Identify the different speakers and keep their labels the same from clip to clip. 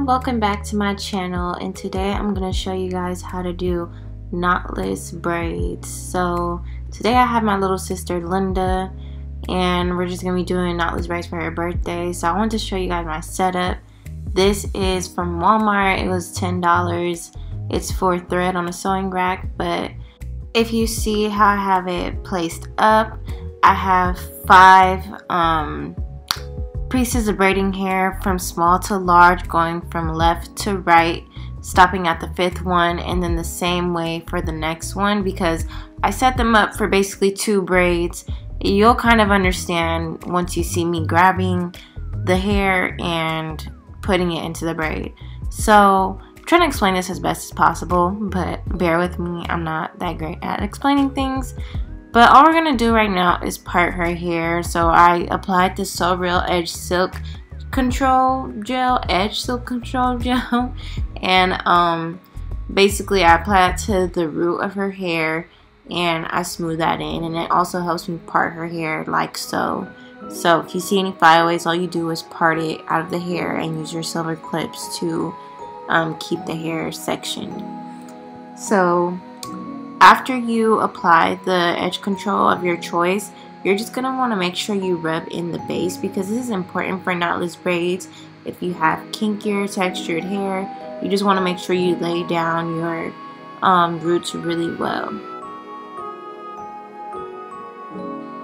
Speaker 1: welcome back to my channel, and today I'm going to show you guys how to do knotless braids. So today I have my little sister Linda, and we're just going to be doing knotless braids for her birthday. So I wanted to show you guys my setup. This is from Walmart. It was $10. It's for thread on a sewing rack, but if you see how I have it placed up, I have 5 pieces of braiding hair from small to large, going from left to right, stopping at the 5th one, and then the same way for the next one, because I set them up for basically 2 braids. You'll kind of understand once you see me grabbing the hair and putting it into the braid. So I'm trying to explain this as best as possible, but bear with me, I'm not that great at explaining things. But all we're going to do right now is part her hair. So I applied the So Real Edge Silk Control Gel, and basically I apply it to the root of her hair and I smooth that in, and it also helps me part her hair like so. So if you see any flyaways, all you do is part it out of the hair and use your silver clips to keep the hair sectioned. So after you apply the edge control of your choice, you're just going to want to make sure you rub in the base, because this is important for knotless braids. If you have kinkier textured hair, you just want to make sure you lay down your roots really well.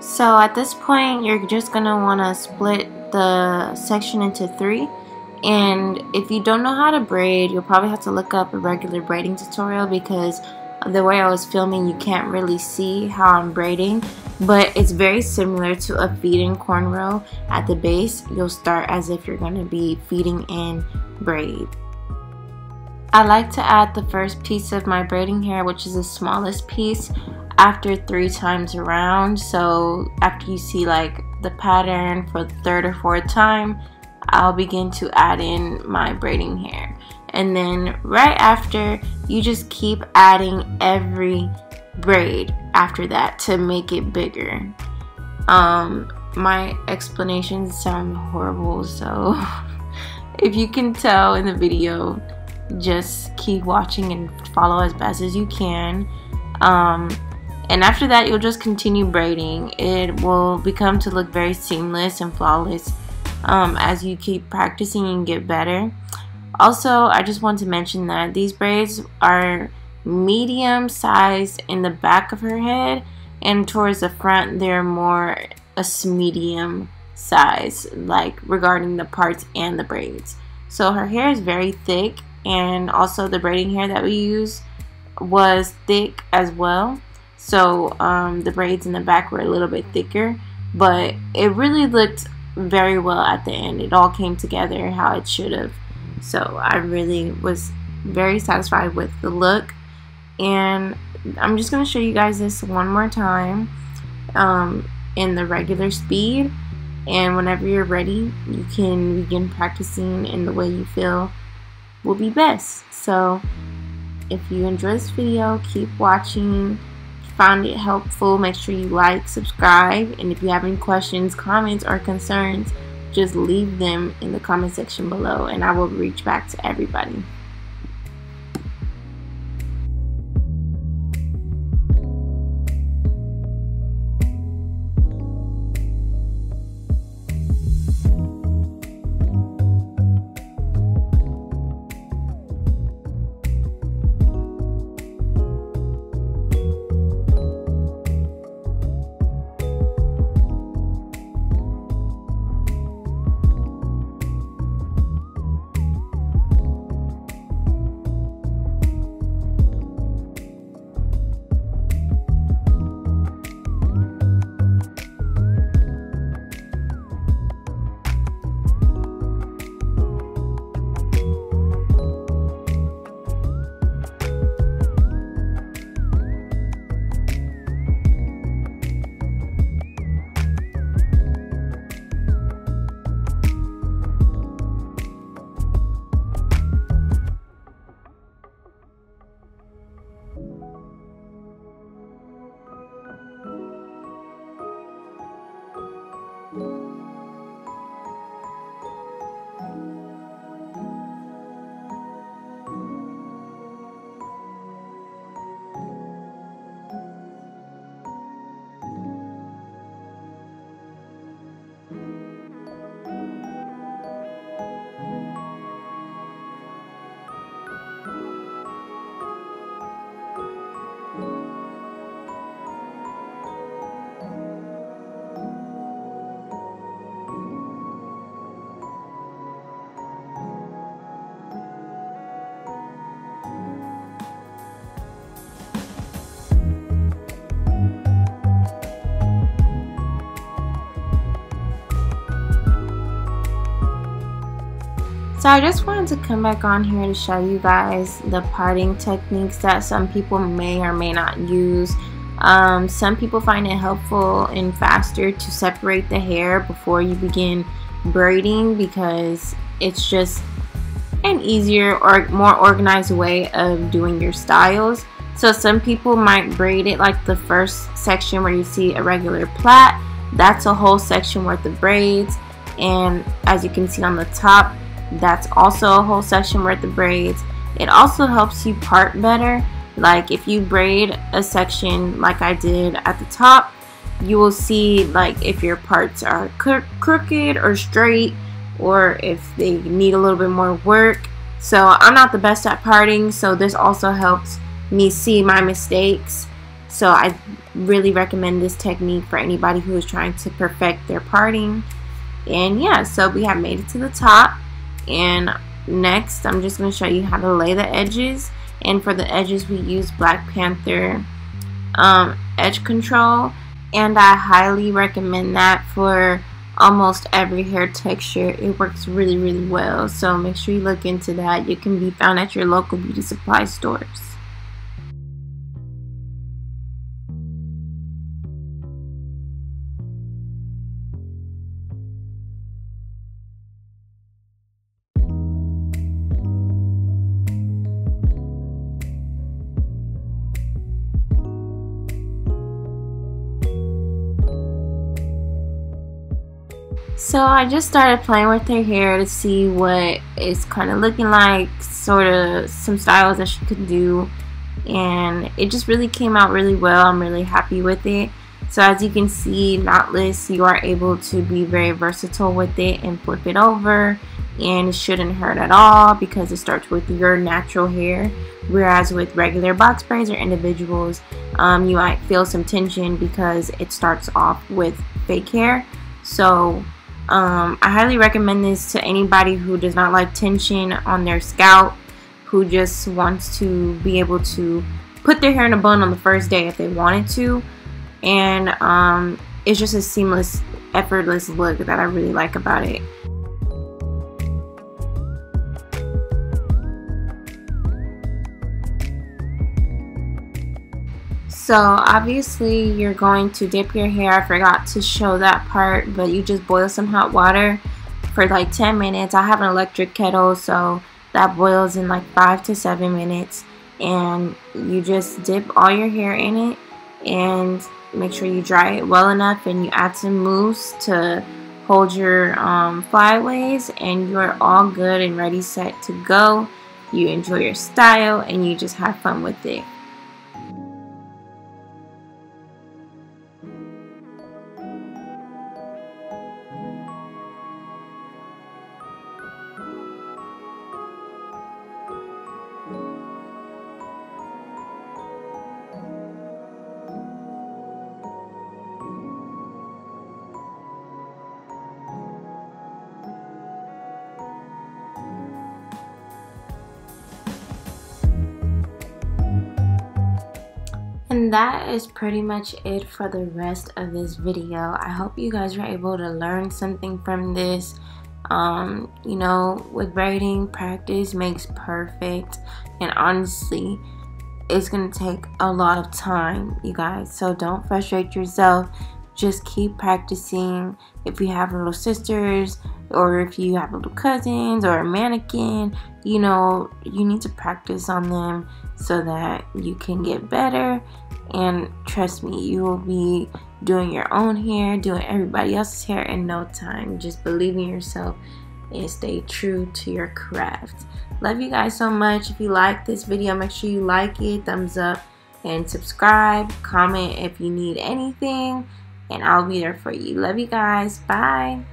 Speaker 1: So at this point, you're just going to want to split the section into 3. And if you don't know how to braid, you'll probably have to look up a regular braiding tutorial, because the way I was filming, you can't really see how I'm braiding, but it's very similar to a feed-in cornrow. At the base, you'll start as if you're going to be feeding in braid. I like to add the first piece of my braiding hair, which is the smallest piece, after 3 times around. So after you see like the pattern for the 3rd or 4th time, I'll begin to add in my braiding hair. And then right after, you just keep adding every braid after that to make it bigger. My explanations sound horrible, so if you can tell in the video, just keep watching and follow as best as you can. And after that, you'll just continue braiding. It will become to look very seamless and flawless as you keep practicing and get better. Also, I just want to mention that these braids are medium sized in the back of her head, and towards the front they're more a medium size, like regarding the parts and the braids. So her hair is very thick, and also the braiding hair that we use was thick as well. So the braids in the back were a little bit thicker, but it really looked very well at the end. It all came together how it should have. So I really was very satisfied with the look, and I'm just going to show you guys this one more time in the regular speed, and whenever you're ready, you can begin practicing in the way you feel will be best. So if you enjoyed this video, keep watching. If you found it helpful, make sure you like, subscribe, and if you have any questions, comments, or concerns, just leave them in the comment section below, and I will reach back to everybody. So I just wanted to come back on here to show you guys the parting techniques that some people may or may not use. Some people find it helpful and faster to separate the hair before you begin braiding because it's just an easier or more organized way of doing your styles. So some people might braid it like the first section where you see a regular plait. That's a whole section worth of braids, and as you can see on the top, that's also a whole section worth of braids. It also helps you part better. Like if you braid a section like I did at the top, you will see like if your parts are crooked or straight, or if they need a little bit more work. So I'm not the best at parting, so this also helps me see my mistakes. So I really recommend this technique for anybody who is trying to perfect their parting. And yeah, so we have made it to the top, and next I'm just going to show you how to lay the edges. And for the edges we use Black Panther edge control, and I highly recommend that for almost every hair texture. It works really well, so make sure you look into that. It can be found at your local beauty supply stores. So I just started playing with her hair to see what it's kind of looking like, sort of some styles that she could do, and it just really came out really well. I'm really happy with it. So as you can see, knotless, you are able to be very versatile with it and flip it over, and it shouldn't hurt at all because it starts with your natural hair, whereas with regular box braids or individuals, you might feel some tension because it starts off with fake hair. So I highly recommend this to anybody who does not like tension on their scalp, who just wants to be able to put their hair in a bun on the first day if they wanted to. And it's just a seamless, effortless look that I really like about it. So obviously you're going to dip your hair. I forgot to show that part, but you just boil some hot water for like 10 minutes. I have an electric kettle, so that boils in like 5 to 7 minutes, and you just dip all your hair in it and make sure you dry it well enough, and you add some mousse to hold your flyaways, and you're all good and ready, set to go. You enjoy your style and you just have fun with it. And that is pretty much it for the rest of this video. I hope you guys were able to learn something from this. You know, with braiding, practice makes perfect, and honestly, it's gonna take a lot of time, you guys, so don't frustrate yourself. Just keep practicing. If you have little sisters, or if you have little cousins or a mannequin, you know, you need to practice on them so that you can get better. And trust me, you will be doing your own hair, doing everybody else's hair in no time. Just believe in yourself and stay true to your craft. Love you guys so much. If you like this video, make sure you like it, thumbs up, and subscribe. Comment if you need anything, and I'll be there for you. Love you guys. Bye.